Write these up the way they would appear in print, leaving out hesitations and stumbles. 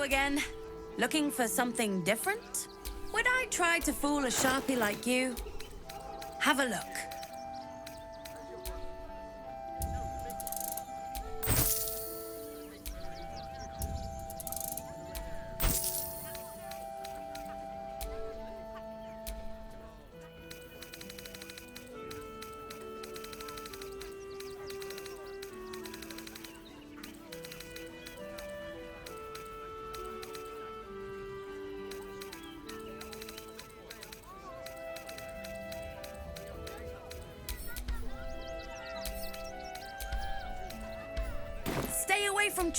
again. Looking for something different? Would I try to fool a sharpie like you? Have a look. Stay away from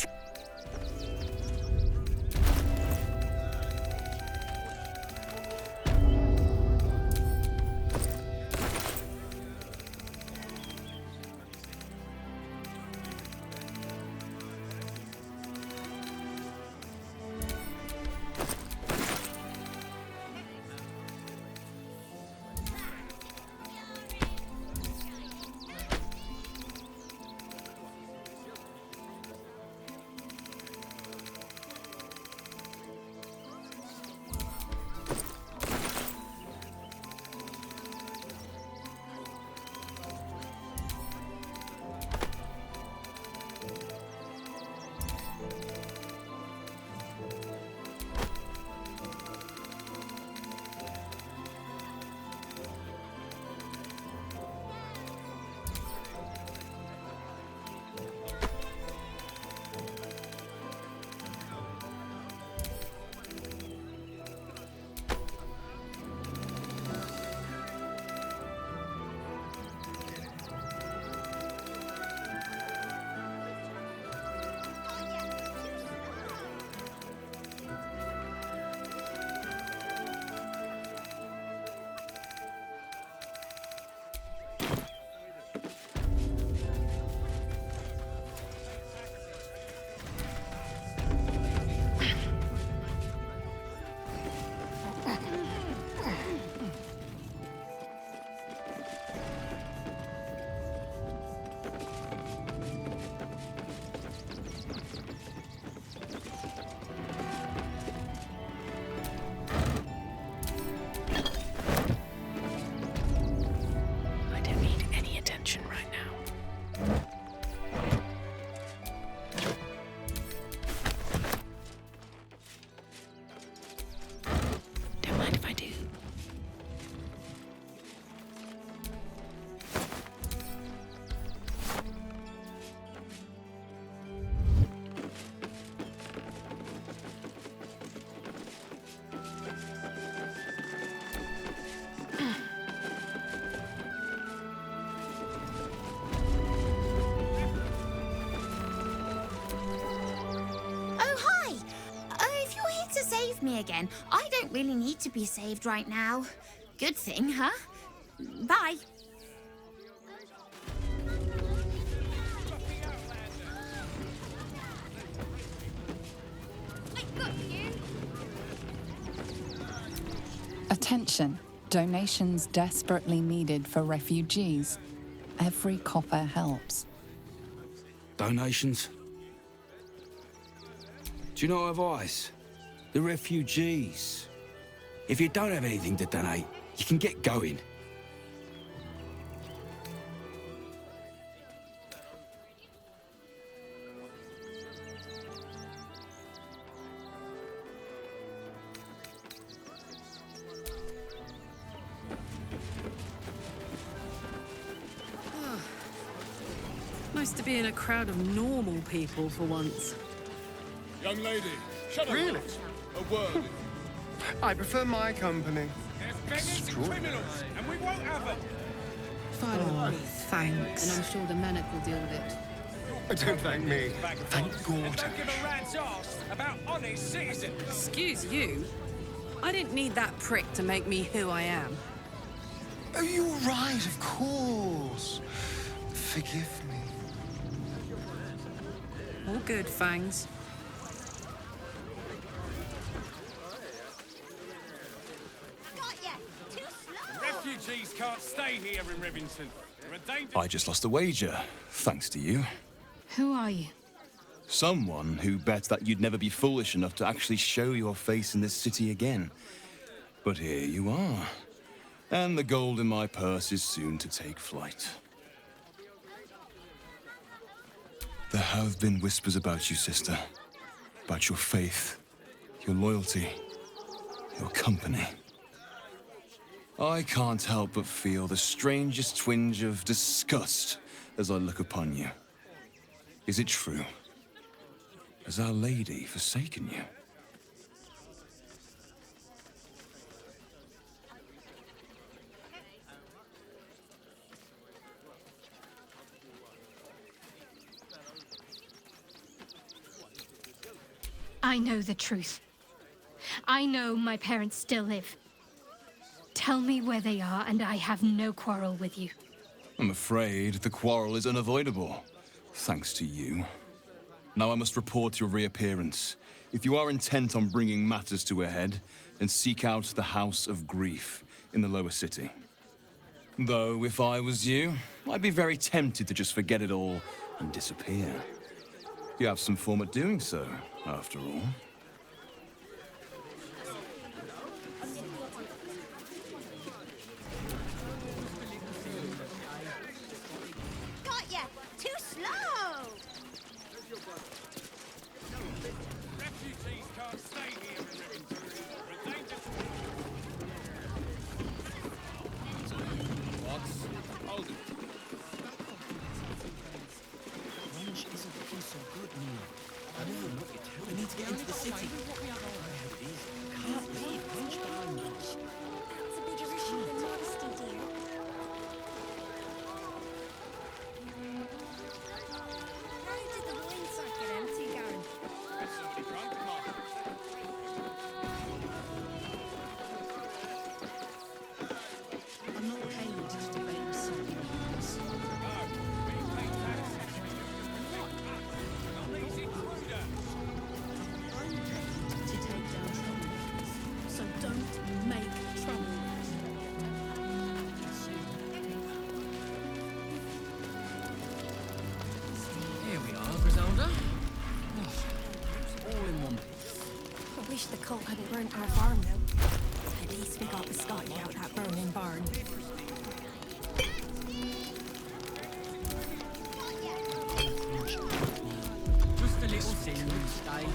me again. I don't really need to be saved right now. Good thing, huh? Bye. Attention. Donations desperately needed for refugees. Every copper helps. Donations? Do you know advice? The refugees. If you don't have anything to donate, you can get going. Nice to be in a crowd of normal people for once. Young lady, shut up. Really? A word. I prefer my company. There's bandits and criminals, and we won't have them. Finally, Thanks. and I'm sure the Manic will deal with it. Don't thank me. Thank And don't Gorta. give a rat's arse about honest citizens. Excuse you? I didn't need that prick to make me who I am. Oh, you're right, of course. Forgive me. All good, Fangs. Refugees can't stay here in Rivington. They're a danger. I just lost a wager, thanks to you. Who are you? Someone who bet that you'd never be foolish enough to actually show your face in this city again. But here you are. And the gold in my purse is soon to take flight. There have been whispers about you, sister. About your faith, your loyalty, your company. I can't help but feel the strangest twinge of disgust as I look upon you. Is it true? Has Our Lady forsaken you? I know the truth. I know my parents still live. Tell me where they are, and I have no quarrel with you. I'm afraid the quarrel is unavoidable, thanks to you. Now I must report your reappearance. If you are intent on bringing matters to a head, then seek out the House of Grief in the lower city. Though, if I was you, I'd be very tempted to just forget it all and disappear. You have some form at doing so, after all. Got ya! Too slow! Refugees can't stay here in Rivendell. We're dangerous. What? Hold it. We need to get into the city. Can't leave Punch behind us. That's a bigger issue than modesty, dear. How did the wine circuit empty, Garen? Somebody drunk, Mark. I'm not paid to debate something else. To take down troublemakers. So don't make trouble. Here we are, Griselda. All in one piece. I wish the cult hadn't burnt our farm, though. At least we got the Scotty out that burning barn. Just a little sin, stay.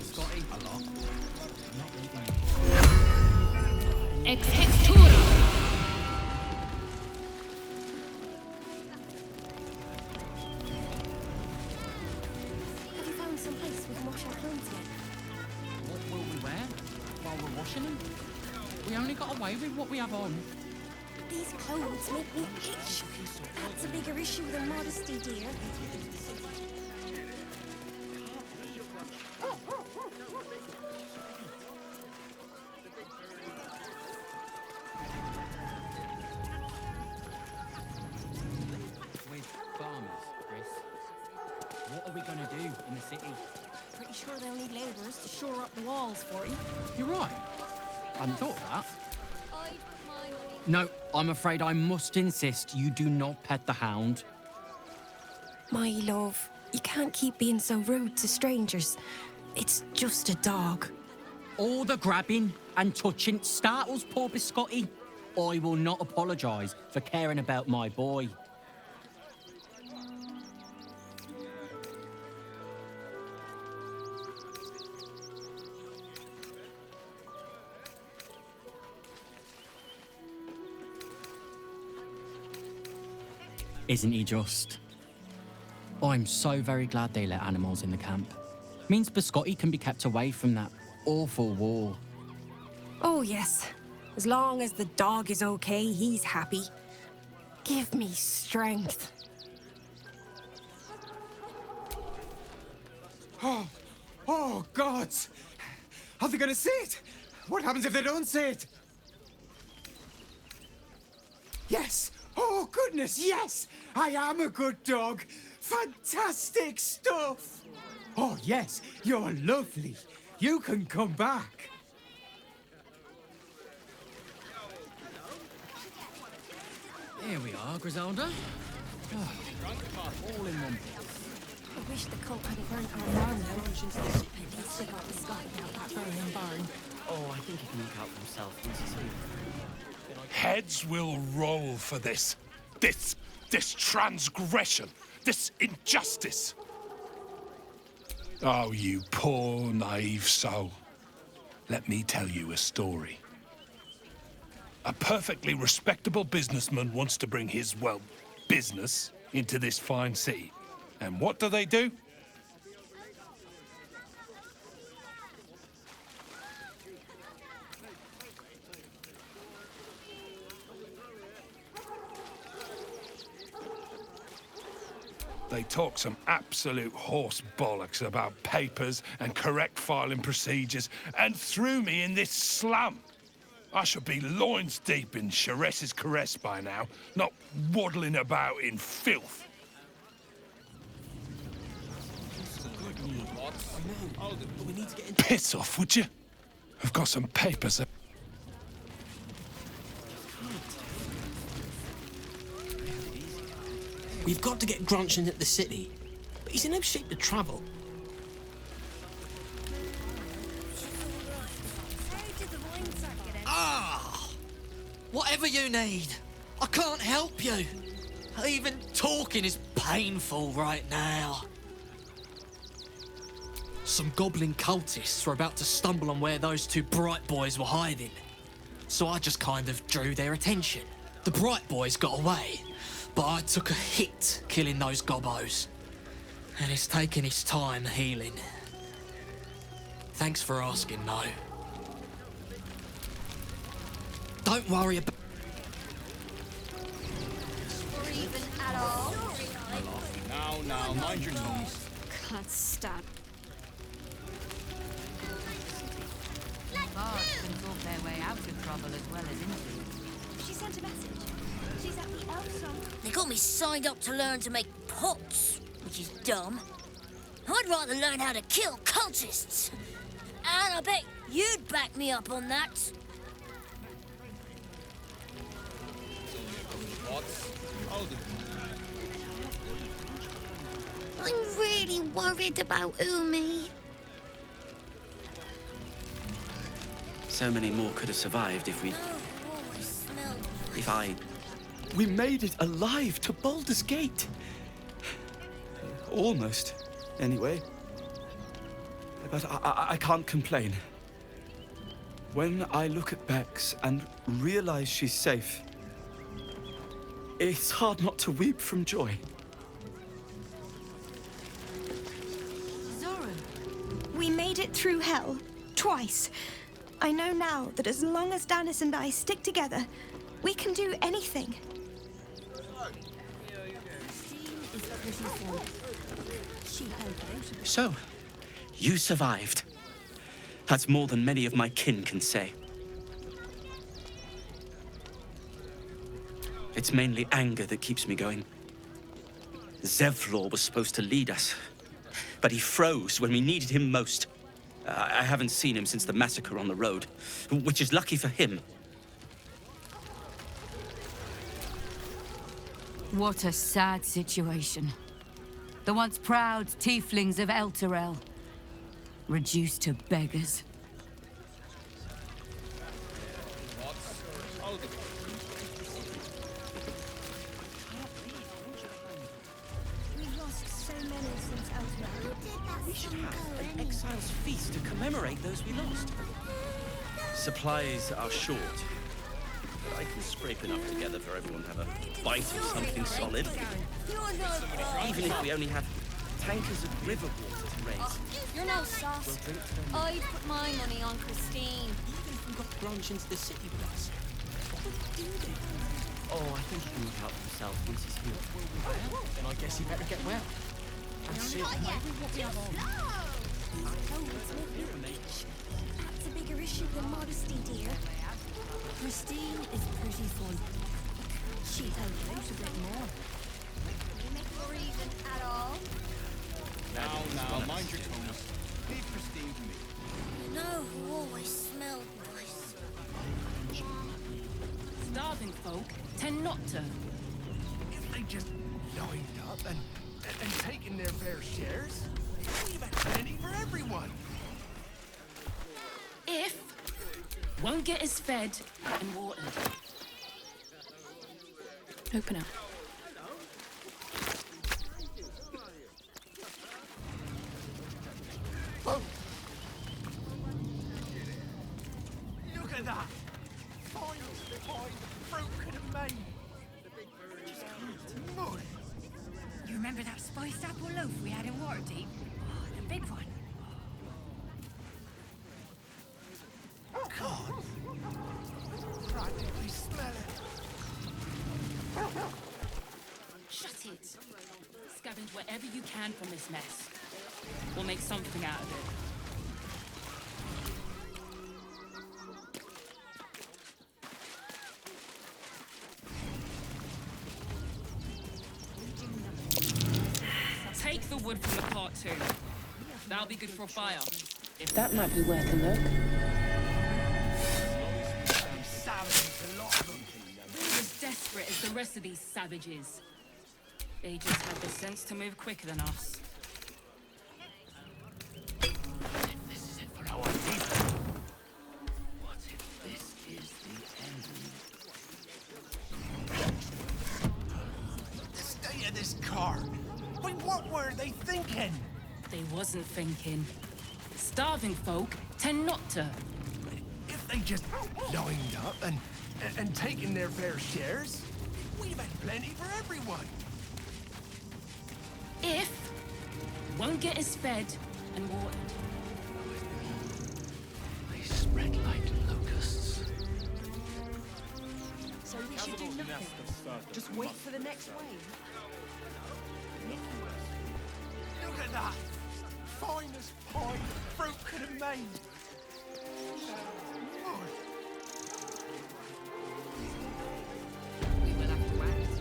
Scotty, a lot. Not leaving. Ex hextura! Have you found some place we can wash our clothes yet? What will we wear while we're washing them? We only got away with what we have on. These clothes make me itch. That's a bigger issue than modesty, dear. With farmers, Chris. What are we gonna do in the city? Pretty sure they'll need labourers to shore up the walls for you. You're right. I hadn't thought of that. No, I'm afraid I must insist you do not pet the hound. My love, you can't keep being so rude to strangers. It's just a dog. All the grabbing and touching startles poor Biscotti. I will not apologise for caring about my boy. Isn't he just? I'm so very glad they let animals in the camp. Means Biscotti can be kept away from that awful war. Oh, yes. As long as the dog is okay, he's happy. Give me strength. Oh, gods! Are they gonna see it? What happens if they don't see it? Yes! Oh, goodness, yes! I am a good dog! Fantastic stuff! Oh, yes, you're lovely. You can come back. Here we are, Griselda. All in one piece. wish the cult hadn't burnt our farm down. At least we got the Scot out that burning barn. Oh, I think he can look out for himself once he's here. Heads will roll for this. This transgression. This injustice. Oh, you poor, naive soul. Let me tell you a story. A perfectly respectable businessman wants to bring his, well, business into this fine city. And what do? They talk some absolute horse bollocks about papers and correct filing procedures and threw me in this slum. I should be loins deep in Chares's caress by now, not waddling about in filth. Piss off, would you? I've got some papers. We've got to get Grunch into the city, but he's in no shape to travel. Ah! Whatever you need, I can't help you. Even talking is painful right now. Some goblin cultists were about to stumble on where those two bright boys were hiding, so I just kind of drew their attention. The bright boys got away, but I took a hit killing those gobbos. And it's taken its time healing. Thanks for asking, though. Don't worry about... Or even at all. Now, mind your tongue. Can't stop. Bards can talk their way out of trouble as well as into it. She sent a message. She's at the elf song. They got me signed up to learn to make pots, which is dumb. I'd rather learn how to kill cultists. And I bet you'd back me up on that. I'm really worried about Umi. So many more could have survived if we... We made it alive to Baldur's Gate. Almost, anyway. But I can't complain. When I look at Bex and realize she's safe, it's hard not to weep from joy. We made it through hell, twice. I know now that as long as Danis and I stick together, we can do anything. So, you survived. That's more than many of my kin can say. It's mainly anger that keeps me going. Zevlor was supposed to lead us, but he froze when we needed him most. I haven't seen him since the massacre on the road, which is lucky for him. What a sad situation. The once proud tieflings of Elturel, reduced to beggars. We've lost so many since Elturel. We should have an exile's feast to commemorate those we lost. Supplies are short, but I can scrape enough together for everyone to have a bite of something solid. Even if we only have tankers of river water to raise. You're no sauce. I'd put my money on Christine. Even if we got Grunch into the city with us, what would we do then? Oh, I think he can look out for himself once he's healed. Well, then I guess he better get well. And see maybe what we have on. That's a bigger issue than modesty, dear. Christine is pretty fun. She'd help out a bit more. Or even at all. Now, mind your tongue. Leave Christine to me. You know who always smelled nice? Starving folk tend not to. If they just lined up and and taking their fair shares. We've had plenty for everyone. If won't get us fed and watered. Open up. Whoa. Look at that! Finest pie the fruit could have made. Mud. You remember that spiced apple loaf we had in Waterdeep? Oh, the big one. God. Practically smell it. Shut it. Scavenge whatever you can from this mess. We'll make something out of it. Take the wood from the cart too. That'll be good for a fire. That might be worth a look. We're as desperate as the rest of these savages. They just had the sense to move quicker than us. This is it for our people. What if this is the end? The state of this car. Wait, what were they thinking? They wasn't thinking. Starving folk tend not to. If they just lined up and taken their fair shares, we'd have had plenty for everyone. If won't get us fed and watered. They spread like locusts. So we should do nothing. Just wait for the next wave. Look at that! Finest pie fruit could have made. Mud. We will have to act.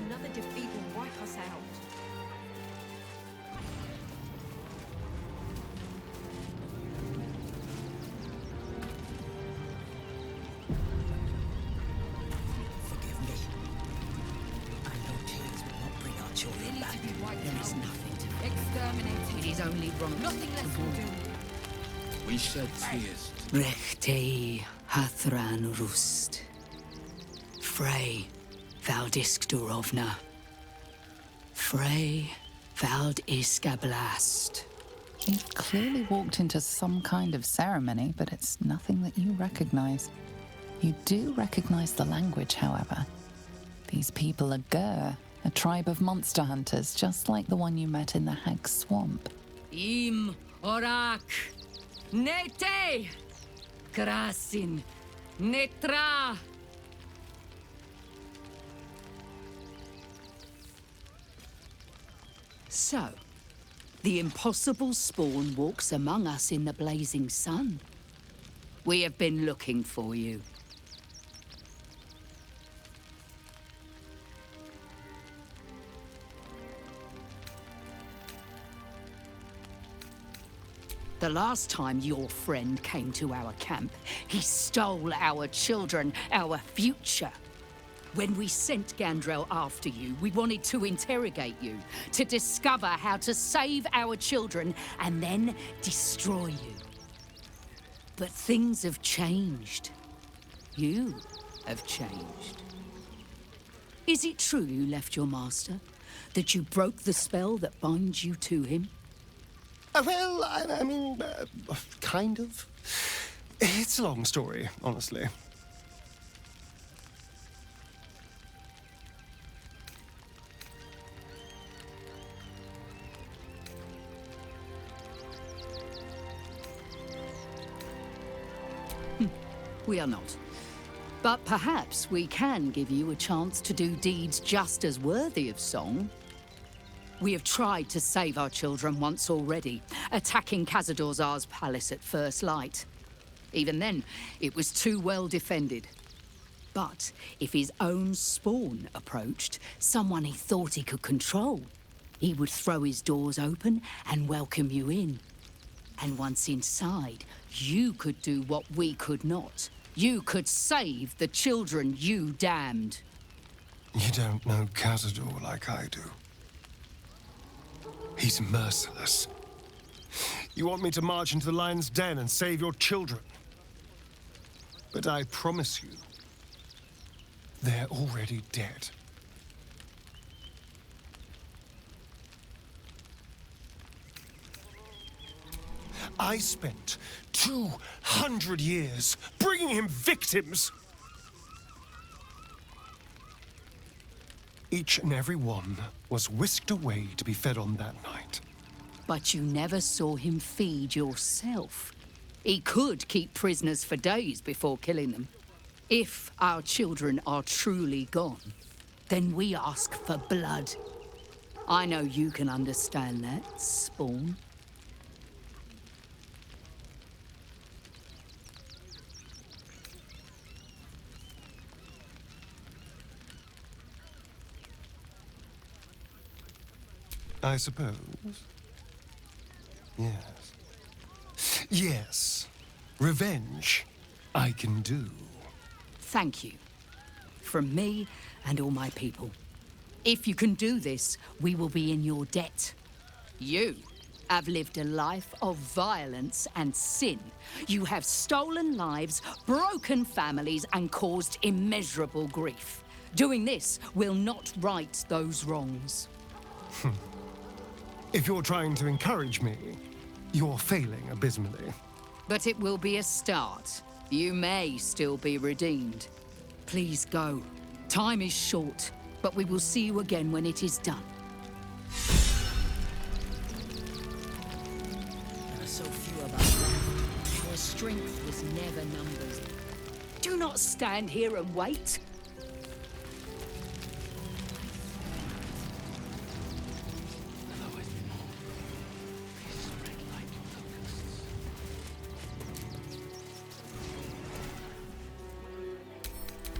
Another defeat will wipe us out. Forgive me. I know tears will not bring our children back. There is nothing to Exterminate. It is only wrong. Nothing less will do. We shed tears. Rechtei hathran rust. Frey valdisk durovna. Frey vald iskablast. You've clearly walked into some kind of ceremony, but it's nothing that you recognize. You do recognize the language, however. These people are Gur, a tribe of monster hunters, just like the one you met in the Hag's Swamp. Im orak. Nete. Krasin. Netra. So, the impossible spawn walks among us in the blazing sun. We have been looking for you. The last time your friend came to our camp, he stole our children, our future. When we sent Gandrel after you, we wanted to interrogate you, to discover how to save our children and then destroy you. But things have changed. You have changed. Is it true you left your master? That you broke the spell that binds you to him? Well, I mean, kind of. It's a long story, honestly. We are not. But perhaps we can give you a chance to do deeds just as worthy of song. We have tried to save our children once already, attacking Khazad-dûr'Zar's palace at first light. Even then, it was too well defended. But if his own spawn approached, someone he thought he could control, he would throw his doors open and welcome you in. And once inside, you could do what we could not. You could save the children you damned. You don't know Cazador like I do. He's merciless. You want me to march into the lion's den and save your children? But I promise you, they're already dead. I spent 200 years bringing him victims. Each and every one was whisked away to be fed on that night. But you never saw him feed yourself. He could keep prisoners for days before killing them. If our children are truly gone, then we ask for blood. I know you can understand that, Spawn. I suppose. Yes. Yes. Revenge, I can do. Thank you. From me and all my people. If you can do this, we will be in your debt. You have lived a life of violence and sin. You have stolen lives, broken families, and caused immeasurable grief. Doing this will not right those wrongs. If you're trying to encourage me, you're failing abysmally. But it will be a start. You may still be redeemed. Please go. Time is short, but we will see you again when it is done. There are so few of us left. Our strength was never numbers. Do not stand here and wait.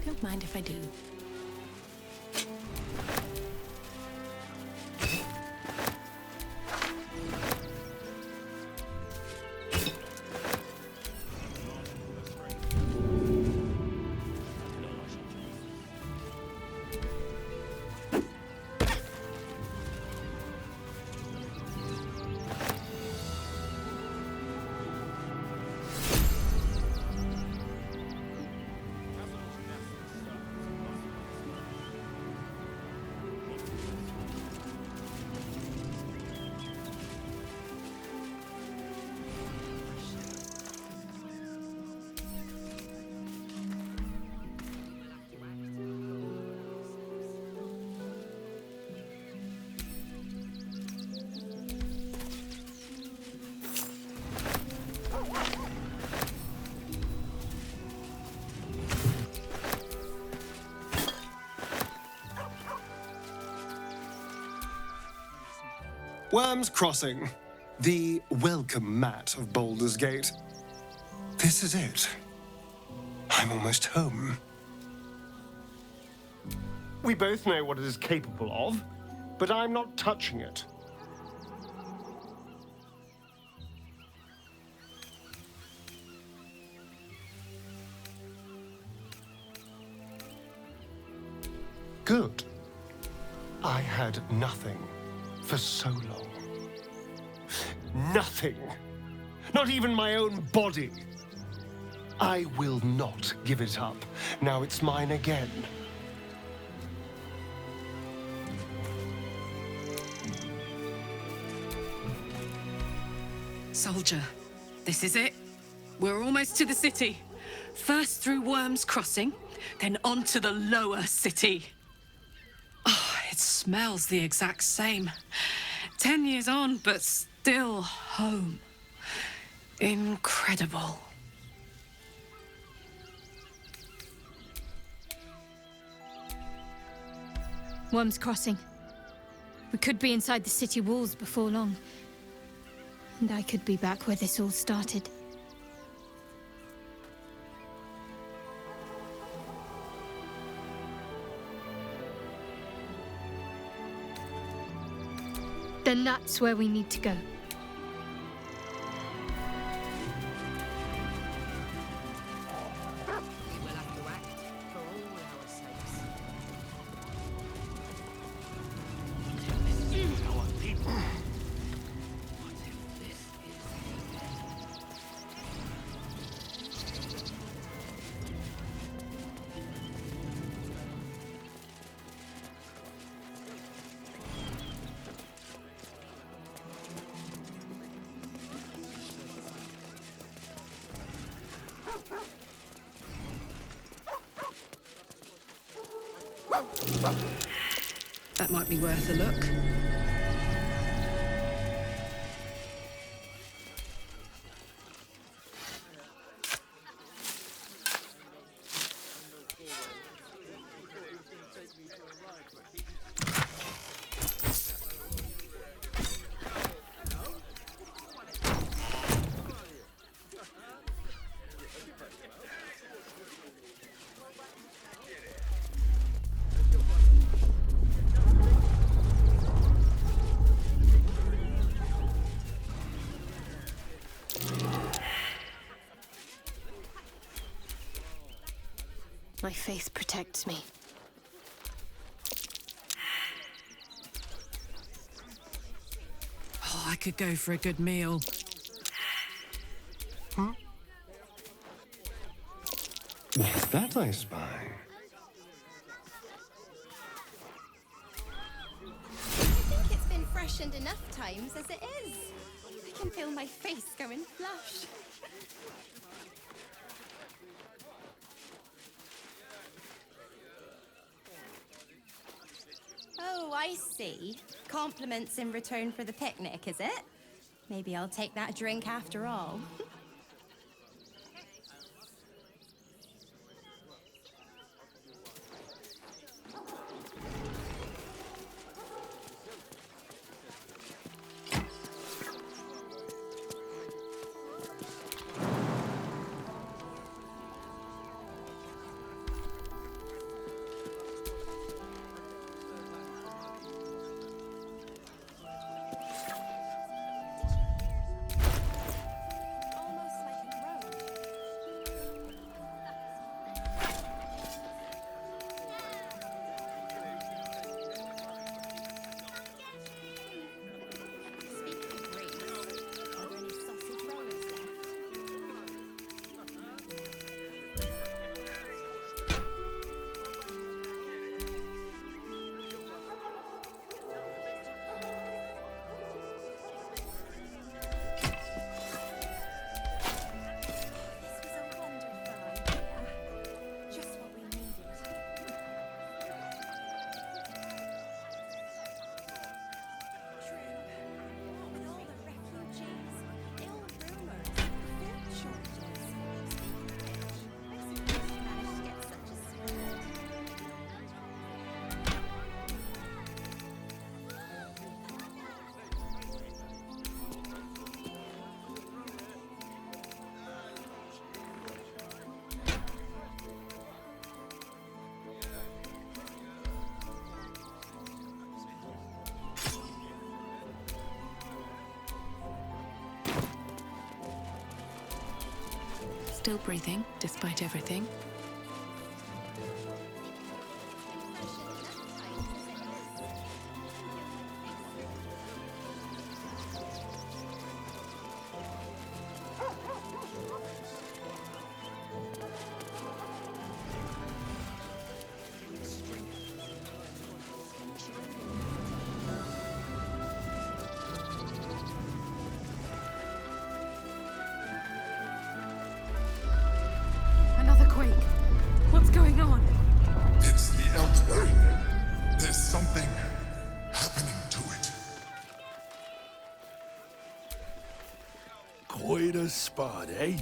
Don't mind if I do. Worm's Crossing, the welcome mat of Baldur's Gate. This is it. I'm almost home. We both know what it is capable of, but I'm not touching it. Good. I had nothing for so long. Nothing. Not even my own body. I will not give it up. Now it's mine again. Soldier, this is it. We're almost to the city. First through Worm's Crossing, then on to the lower city. Oh, it smells the exact same. 10 years on, but still home. Incredible. Worm's Crossing. We could be inside the city walls before long. And I could be back where this all started. Then that's where we need to go. We will have to act for all our sakes. That might be worth a look. My faith protects me. Oh, I could go for a good meal. What's that I spy? I think it's been freshened enough times as it is. I can feel my face going flush. Oh, I see. Compliments in return for the picnic, is it? Maybe I'll take that drink after all. Still breathing, despite everything. Another quake. What's going on? It's the Elder. There's something happening to it. Quite a spot, eh?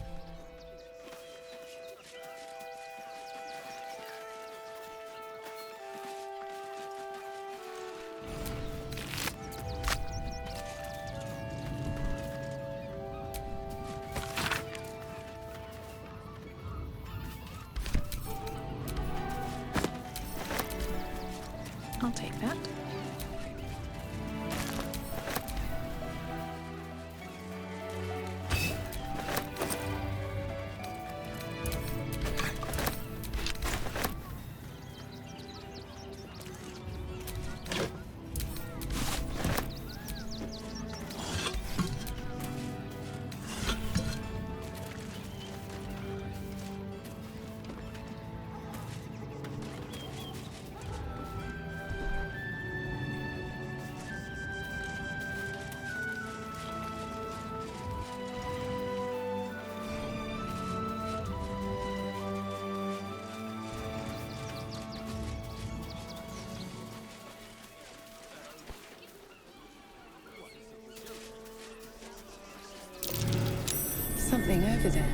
I'll take that. over there.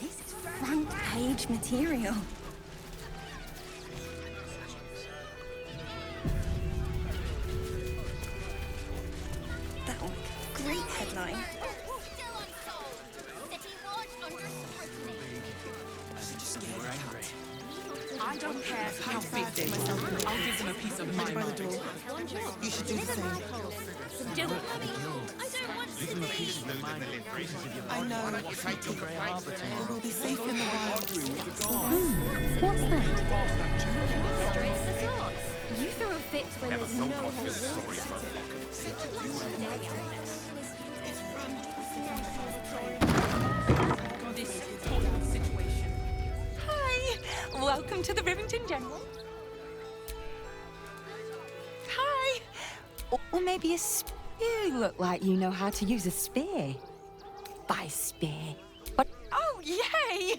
This is front page material. That will make a great headline. I don't care how big they are. I'll give them a piece of my mind. You should do the same. Do it. I don't want to be. I know. We will be safe in the wild. What's that? You throw a fit when there's no This important situation. Hi! Welcome to the Rivington General. Hi! Or maybe a spear. You look like you know how to use a spear. By spear. But oh, yay!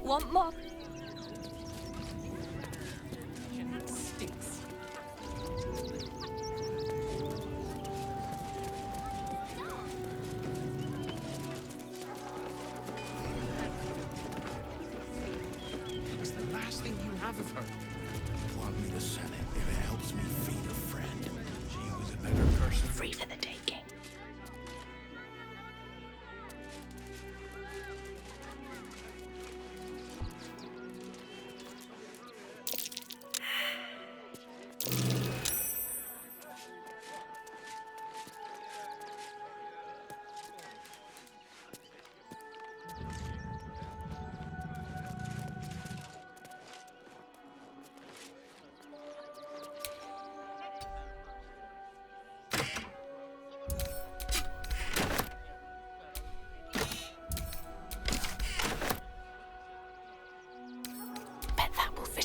Want more? Stinks. It's the last thing you have of her. Want me to send it if it helps me feed a friend. She was a better person. Free for the taking.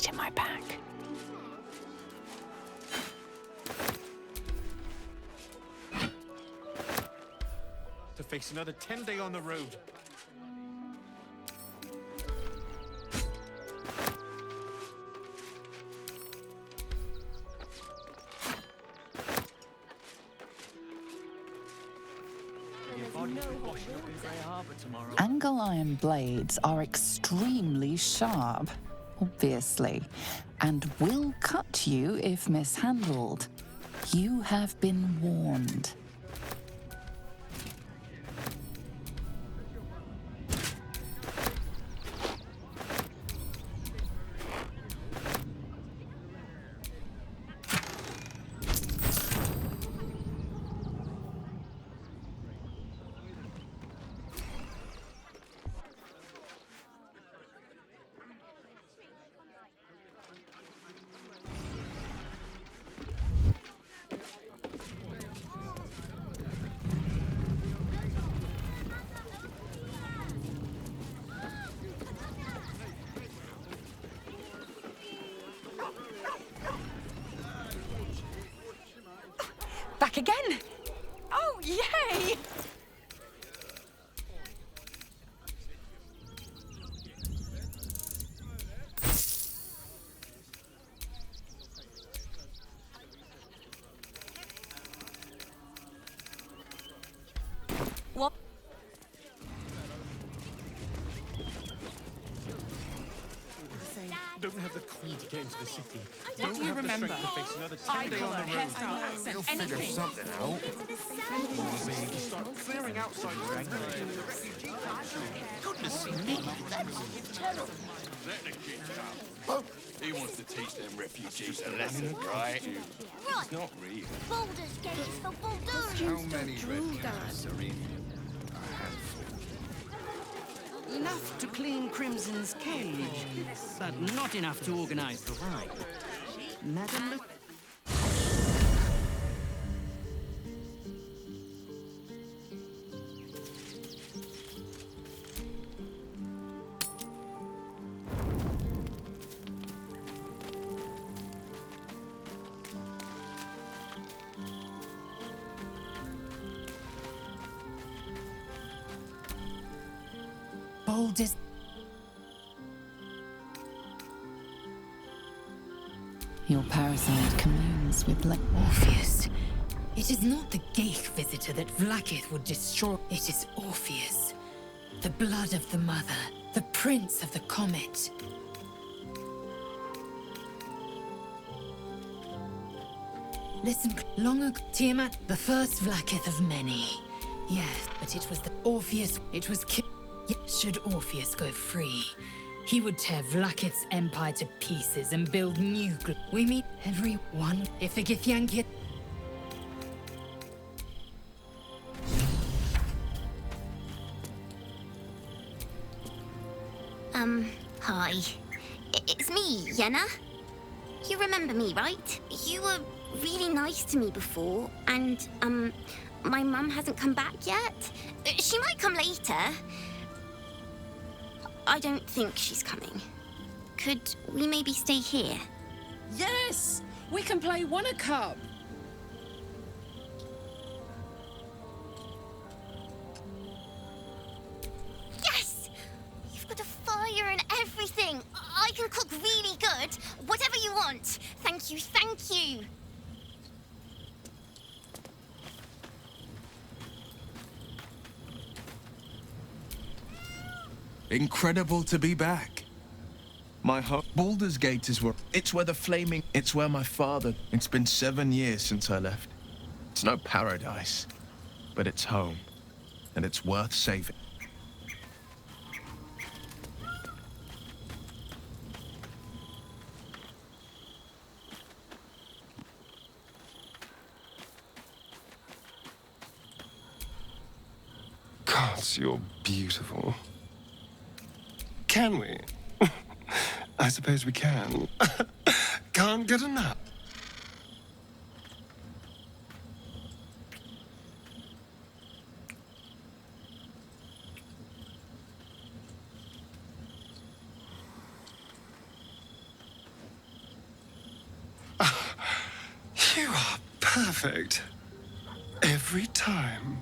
it in my pack. To face another 10-day on the road. Angle iron blades are extremely sharp, obviously, and will cut you if mishandled. You have been warned. Back again! Oh, yay! What? Don't have the coin to get into the city. What Don't do you have the remember? strength to face another Eye 10-day on colour, the road. hairstyle, accent, anything. something out. Start clearing outside the Goodness me. Oh, he wants to teach them refugees a lesson, right? Right. It's not real. Baldur's Gate for Baldur. How many refugees are in? Enough to clean Crimson's cage, but not enough to organize the ride. Madam... Baldur's... Your parasite communes with Orpheus. It is not the Geich visitor that Vlaakith would destroy. It is Orpheus. The blood of the mother. The prince of the comet. Listen, long ago, Tiamat, the first Vlaakith of many. Yes, but it was the Orpheus. It was should Orpheus go free, he would tear Vlaakith's empire to pieces and build new. We meet everyone. If the Githyanki. Hi. It's me, Yenna. You remember me, right? You were really nice to me before, and, my mum hasn't come back yet. She might come later. I don't think she's coming. Could we maybe stay here? Yes! We can play Wanna Cup. Yes! You've got a fire and everything. I can cook really good. Whatever you want. Thank you, thank you. Incredible to be back. My home, Baldur's Gate is where... It's where the flaming... It's where my father... It's been 7 years since I left. It's no paradise, but it's home, and it's worth saving. Gods, you're beautiful. Can we? I suppose we can. Can't get enough. perfect. Every time.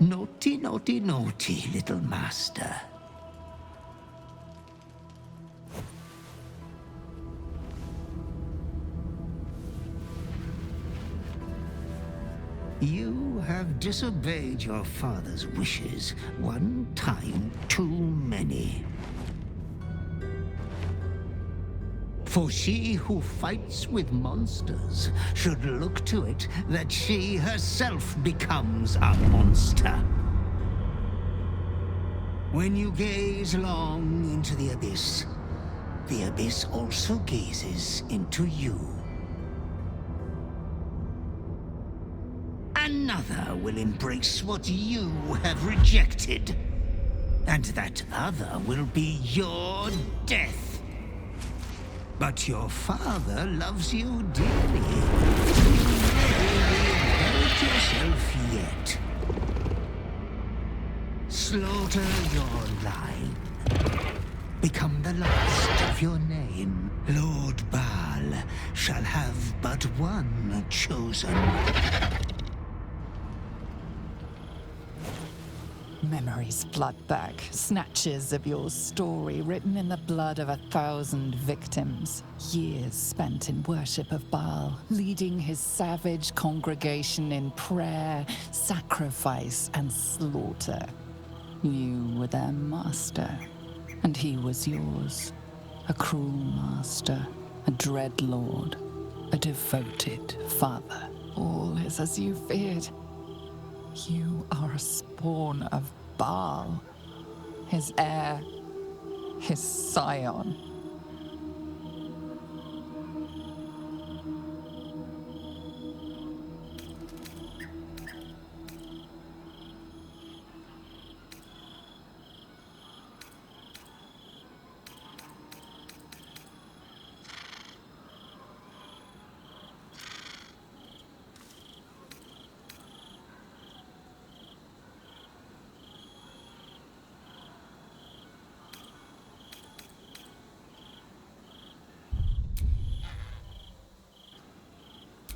Naughty, naughty, naughty, little master. You have disobeyed your father's wishes one time too many. For she who fights with monsters should look to it that she herself becomes a monster. When you gaze long into the abyss also gazes into you. Another will embrace what you have rejected, and that other will be your death. But your father loves you dearly. You may inherit yourself yet. Slaughter your line. Become the last of your name. Lord Baal shall have but one chosen. Memories flood back, snatches of your story written in the blood of 1,000 victims. Years spent in worship of Baal, leading his savage congregation in prayer, sacrifice, and slaughter. You were their master, and he was yours. A cruel master, a dread lord, a devoted father. All is as you feared. You are a spawn of Baal, his heir, his scion.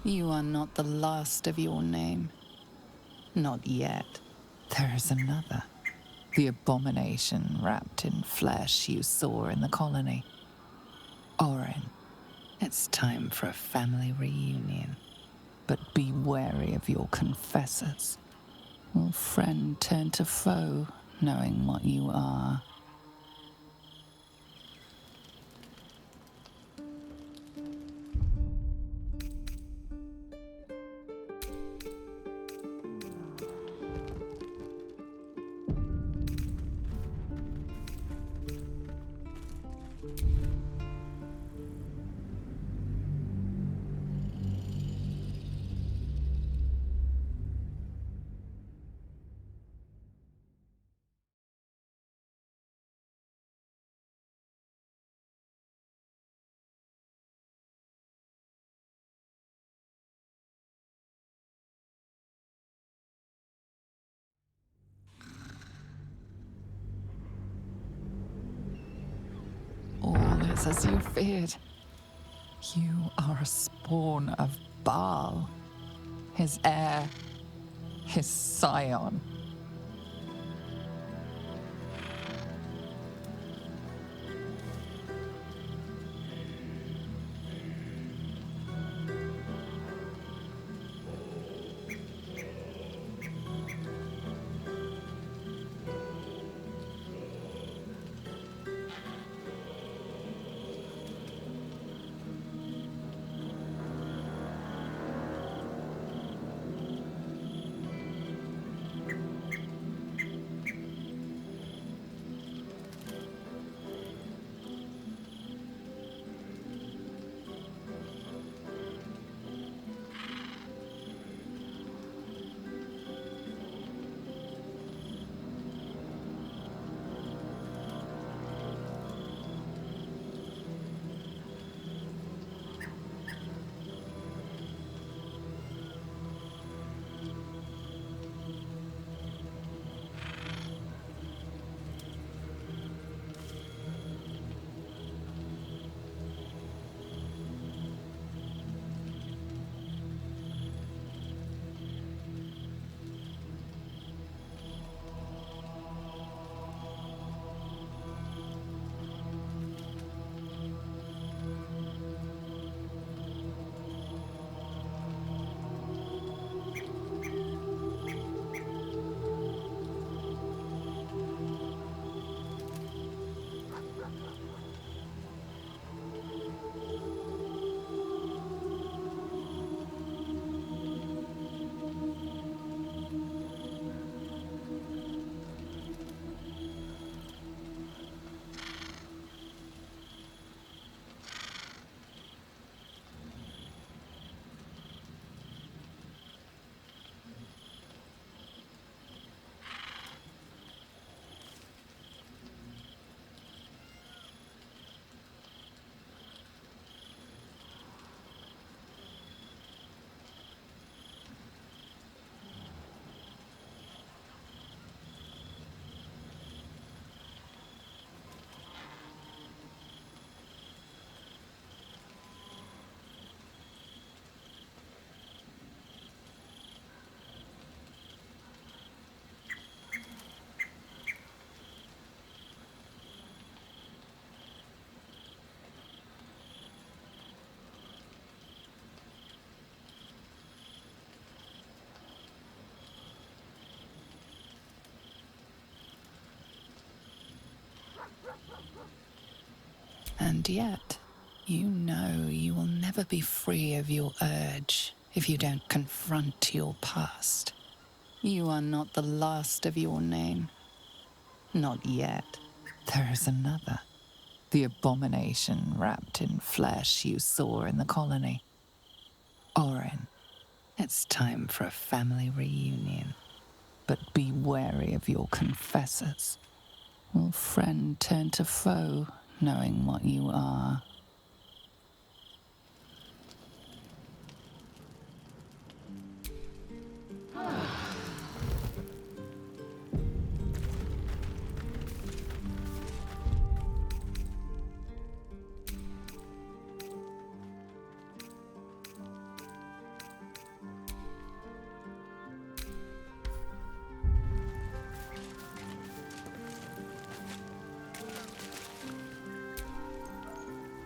You are not the last of your name. Not yet. There is another. The abomination wrapped in flesh you saw in the colony. Orin, it's time for a family reunion. But be wary of your confessors. Will friend turn to foe, knowing what you are? All is as you feared. You are a spawn of Baal, his heir, his scion. And yet, you know you will never be free of your urge if you don't confront your past. You are not the last of your name. Not yet. There is another. The abomination wrapped in flesh you saw in the colony. Orin, it's time for a family reunion. But be wary of your confessors. Will friend turn to foe, knowing what you are?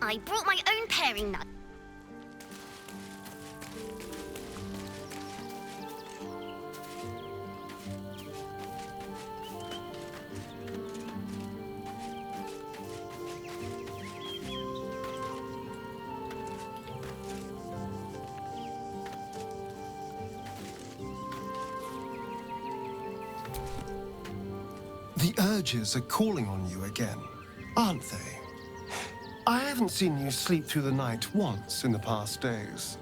I brought my own pairing nut. The urges are calling on you again, aren't they? I haven't seen you sleep through the night once in the past days.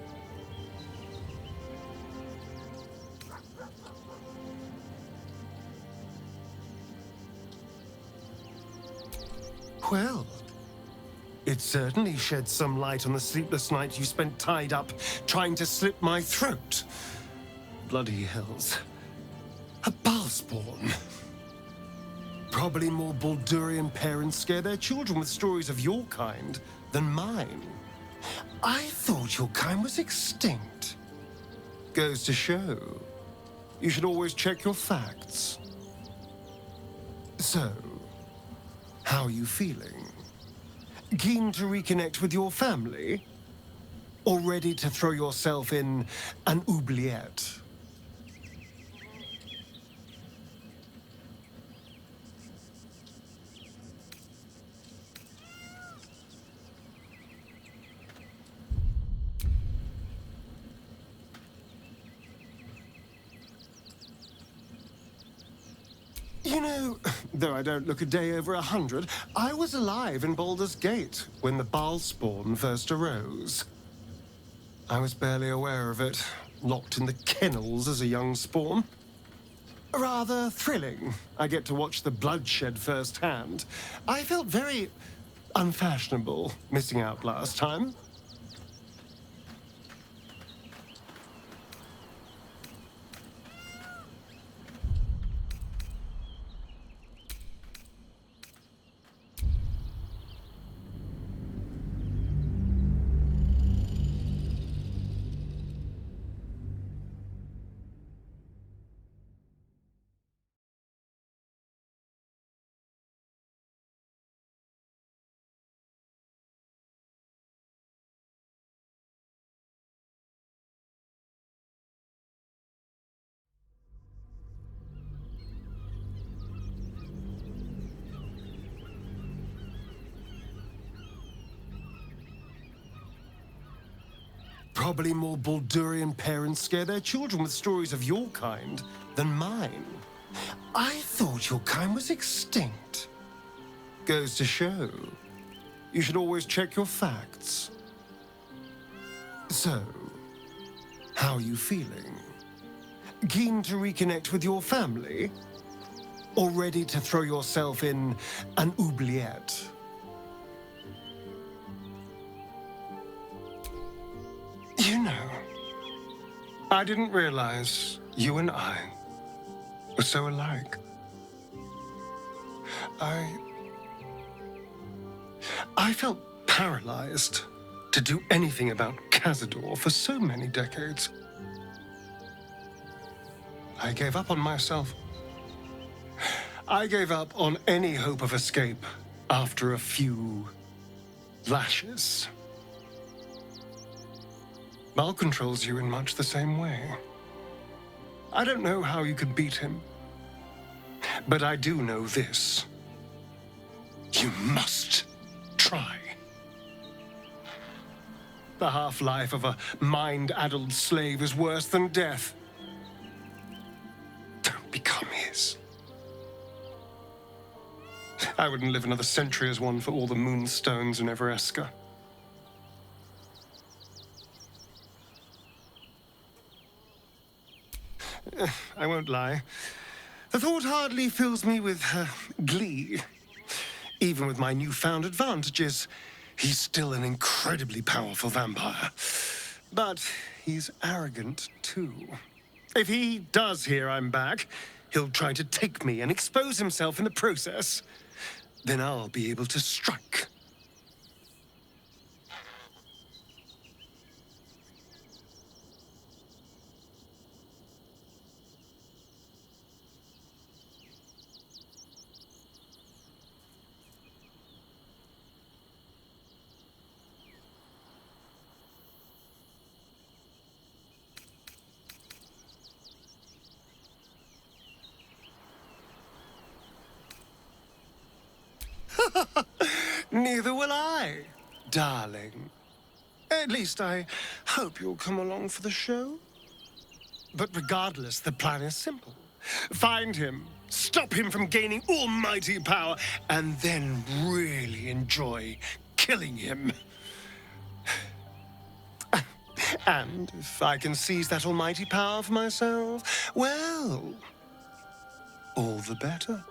Well, it certainly sheds some light on the sleepless night you spent tied up trying to slit my throat. Bloody hells. A Balspawn. Probably more Baldurian parents scare their children with stories of your kind than mine. I thought your kind was extinct. Goes to show, you should always check your facts. So, how are you feeling? Keen to reconnect with your family? Or ready to throw yourself in an oubliette? You know, though I don't look a day over 100, I was alive in Baldur's Gate when the Balspawn first arose. I was barely aware of it, locked in the kennels as a young spawn. Rather thrilling. I get to watch the bloodshed firsthand. I felt very unfashionable missing out last time. Probably more Baldurian parents scare their children with stories of your kind than mine. I thought your kind was extinct. Goes to show, you should always check your facts. So, how are you feeling? Keen to reconnect with your family? Or ready to throw yourself in an oubliette? You know, I didn't realize you and I were so alike. I felt paralyzed to do anything about Cazador for so many decades. I gave up on myself. I gave up on any hope of escape after a few lashes. Mal controls you in much the same way. I don't know how you could beat him, but I do know this. You must try. The half-life of a mind-addled slave is worse than death. Don't become his. I wouldn't live another century as one for all the moonstones in Evereska. I won't lie. The thought hardly fills me with glee. Even with my newfound advantages, he's still an incredibly powerful vampire. But he's arrogant, too. If he does hear I'm back, he'll try to take me and expose himself in the process. Then I'll be able to strike. Neither will I, darling. At least I hope you'll come along for the show. But regardless, the plan is simple. Find him, stop him from gaining almighty power, and then really enjoy killing him. And if I can seize that almighty power for myself, well, all the better.